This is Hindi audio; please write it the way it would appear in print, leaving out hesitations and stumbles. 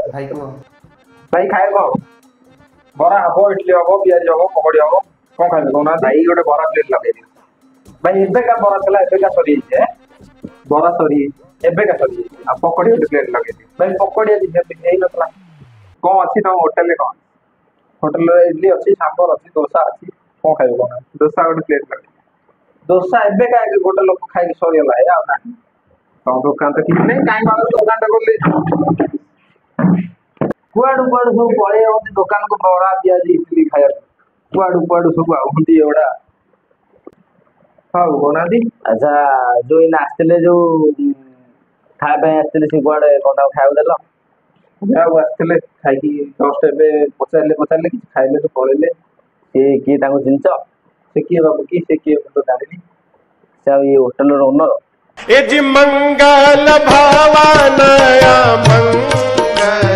भाई को भाई खाए कौन बरा हबो इडली हबो पियाज हबो पकड़ी हबो कौन खाइबे कोना भाई गोटे बरा प्लेट लगे दियो भाई एबे का बरा चला एबे का सरी है बरा सरी एबे का सरी आ पकड़ी गोटे प्लेट लगे दियो भाई पकड़ी आज हे नतला कौन अछि तो होटल में कौन होटल रे इडली अछि सांबर अछि डोसा अछि कौन खाइबे कोना डोसा गोटे प्लेट लगे डोसा एबे का गोटे लोग खाइ सरी होला है आ ना तो दुकान तो किसी नहीं टाइम आगे दुकान तो खोल कुआडू कुआडू सब पळे होती दुकान को बरा पियाज इडली खाया कुआडू सब आउंती एवडा हाउ कोना दी अच्छा जो इन आस्ते जो खाए आस्ते से कुआडे कोना खाए देलो जाओ आस्ते खाई जस्ट एबे पचारले कि खाइले तो पळेले कि तांको चिंच से किए बाबू की से किए तो जानिनी से ये होटल रो ओनर इज मंगल भावनया मंगल